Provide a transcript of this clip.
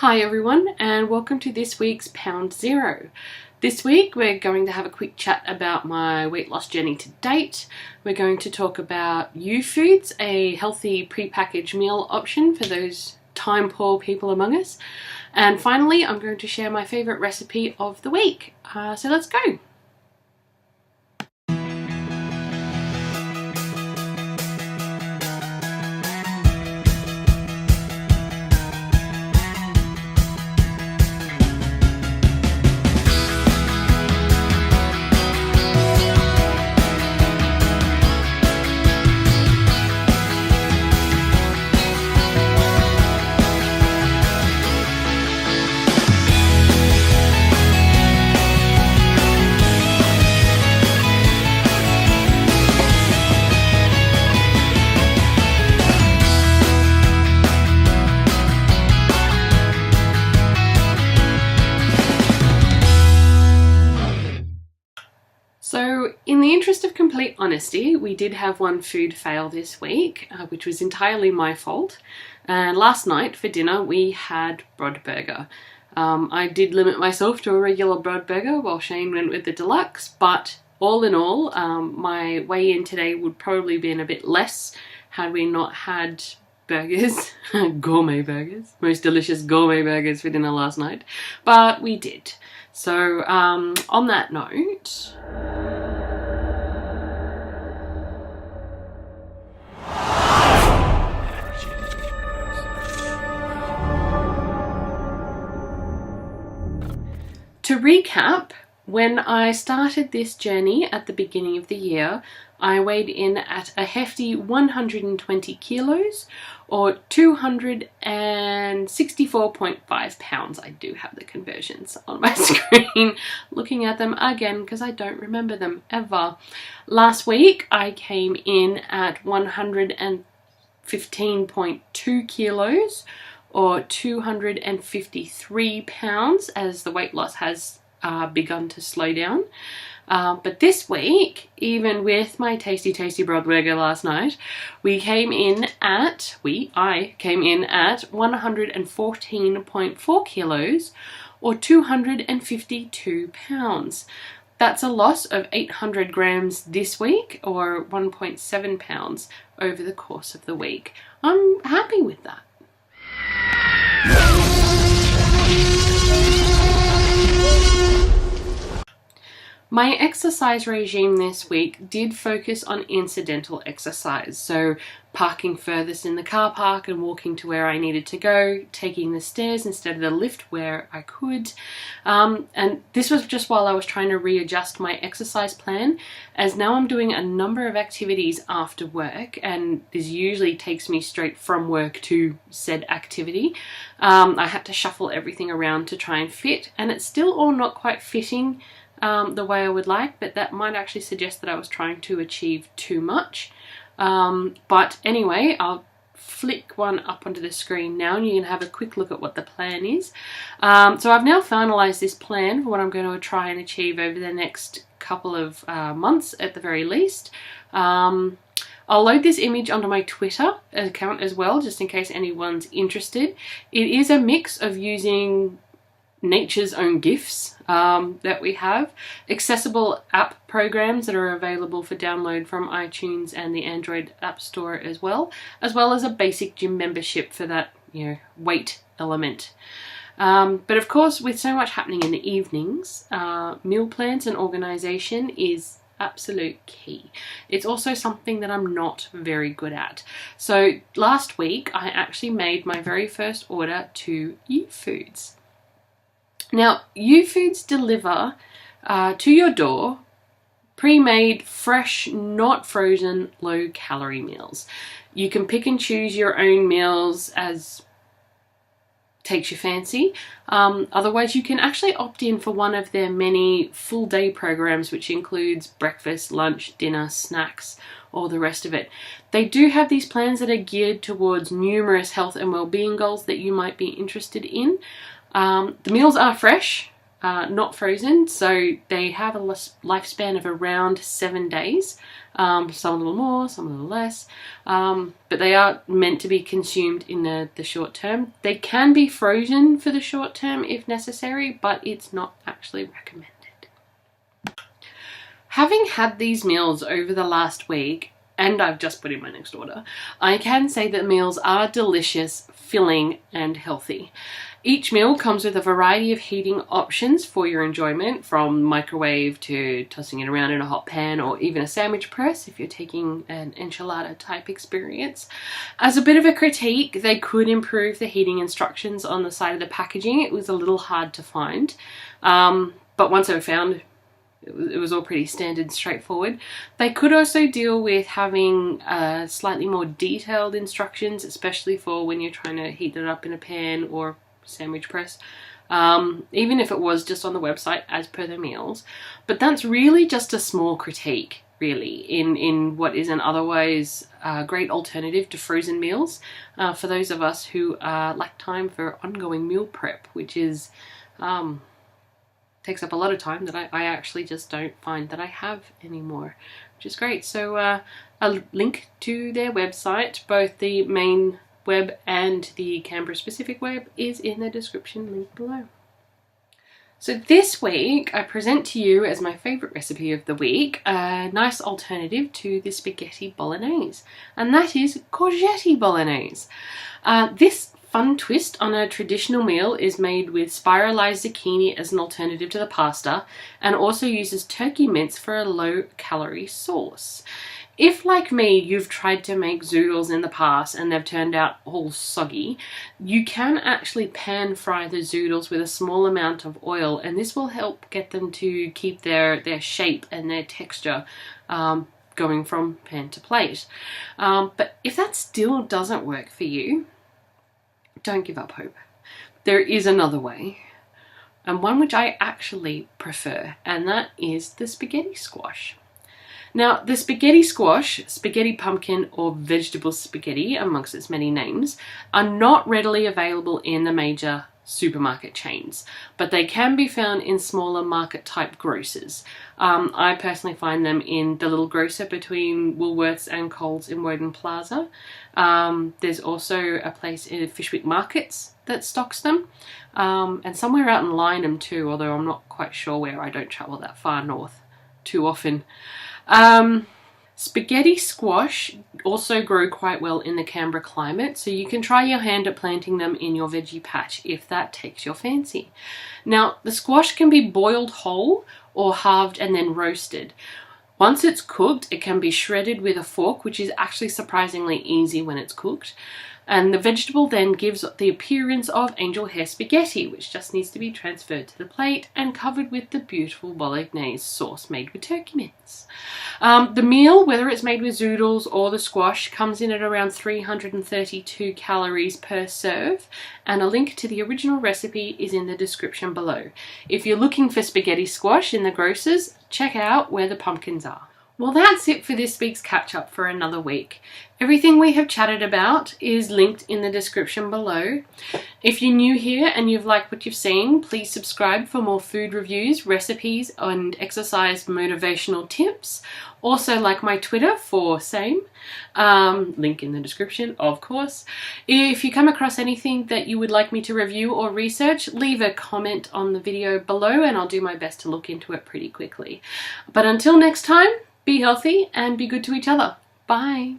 Hi everyone, and welcome to this week's Pound Zero. This week we're going to have a quick chat about my weight loss journey to date. We're going to talk about YouFoodz, a healthy prepackaged meal option for those time poor people among us. And finally, I'm going to share my favourite recipe of the week. So let's go. So in the interest of complete honesty, we did have one food fail this week, which was entirely my fault. And last night for dinner we had Brodburger. I did limit myself to a regular Brodburger while Shane went with the deluxe, but all in all, my weigh-in today would probably been a bit less had we not had burgers, gourmet burgers, most delicious gourmet burgers for dinner last night, but we did. So on that note, to recap, when I started this journey at the beginning of the year, I weighed in at a hefty 120 kilos or 264.5 pounds. I do have the conversions on my screen, looking at them again because I don't remember them ever. Last week I came in at 115.2 kilos or 253 pounds as the weight loss has begun to slow down. But this week, even with my tasty Brodburger last night, I came in at 114.4 kilos or 252 pounds. That's a loss of 800 grams this week or 1.7 pounds over the course of the week. I'm happy with that. My exercise regime this week did focus on incidental exercise, so parking furthest in the car park and walking to where I needed to go, taking the stairs instead of the lift where I could. And this was just while I was trying to readjust my exercise plan, as now I'm doing a number of activities after work, and this usually takes me straight from work to said activity. I had to shuffle everything around to try and fit, and it's still all not quite fitting the way I would like, but that might actually suggest that I was trying to achieve too much. But anyway, I'll flick one up onto the screen now and you can have a quick look at what the plan is. So I've now finalized this plan for what I'm going to try and achieve over the next couple of months at the very least. I'll load this image onto my Twitter account as well, just in case anyone's interested. It is a mix of using nature's own gifts that we have, accessible app programs that are available for download from iTunes and the Android App Store as well as a basic gym membership for that, weight element. But of course, with so much happening in the evenings, meal plans and organisation is absolute key. It's also something that I'm not very good at. So last week I actually made my very first order to YouFoodz. Now, YouFoodz deliver to your door pre-made, fresh, not frozen, low-calorie meals. You can pick and choose your own meals as takes your fancy. Otherwise, you can actually opt in for one of their many full-day programs, which includes breakfast, lunch, dinner, snacks, all the rest of it. They do have these plans that are geared towards numerous health and well-being goals that you might be interested in. The meals are fresh. not frozen, so they have a lifespan of around 7 days. Some a little more, some a little less, but they are meant to be consumed in the short term. They can be frozen for the short term if necessary, but it's not actually recommended. Having had these meals over the last week, and I've just put in my next order, I can say that meals are delicious, filling, and healthy. Each meal comes with a variety of heating options for your enjoyment, from microwave to tossing it around in a hot pan, or even a sandwich press if you're taking an enchilada type experience. As a bit of a critique, they could improve the heating instructions on the side of the packaging. It was a little hard to find, but once I found it was all pretty standard, straightforward. They could also deal with having slightly more detailed instructions, especially for when you're trying to heat it up in a pan or sandwich press, even if it was just on the website as per the meals. But that's really just a small critique, really, in what is an otherwise great alternative to frozen meals for those of us who lack time for ongoing meal prep, which is takes up a lot of time that I actually just don't find that I have anymore, which is great. So a link to their website, both the main web and the Canberra specific web, is in the description link below. So this week I present to you as my favourite recipe of the week a nice alternative to the spaghetti bolognese, and that is Corgetti bolognese. This fun twist on a traditional meal is made with spiralized zucchini as an alternative to the pasta, and also uses turkey mince for a low-calorie sauce. If, like me, you've tried to make zoodles in the past and they've turned out all soggy, you can actually pan fry the zoodles with a small amount of oil, and this will help get them to keep their shape and their texture going from pan to plate. But if that still doesn't work for you, don't give up hope. There is another way, and one which I actually prefer, and that is the spaghetti squash. Now, the spaghetti squash, spaghetti pumpkin, or vegetable spaghetti, amongst its many names, are not readily available in the major supermarket chains, but they can be found in smaller market type grocers. I personally find them in the little grocer between Woolworths and Coles in Woden Plaza. There's also a place in Fishwick Markets that stocks them, and somewhere out in Lyneham too, although I'm not quite sure where. I don't travel that far north too often. Spaghetti squash also grow quite well in the Canberra climate, so you can try your hand at planting them in your veggie patch if that takes your fancy. Now, the squash can be boiled whole or halved and then roasted. Once it's cooked, it can be shredded with a fork, which is actually surprisingly easy when it's cooked. And the vegetable then gives the appearance of angel hair spaghetti, which just needs to be transferred to the plate and covered with the beautiful bolognese sauce made with turkey mince. The meal, whether it's made with zoodles or the squash, comes in at around 332 calories per serve, and a link to the original recipe is in the description below. If you're looking for spaghetti squash in the grocers, check out where the pumpkins are. Well, that's it for this week's catch-up for another week. Everything we have chatted about is linked in the description below. If you're new here and you've liked what you've seen, please subscribe for more food reviews, recipes, and exercise motivational tips. Also, like my Twitter for same. Link in the description, of course. If you come across anything that you would like me to review or research, leave a comment on the video below and I'll do my best to look into it pretty quickly. But until next time, be healthy and be good to each other. Bye.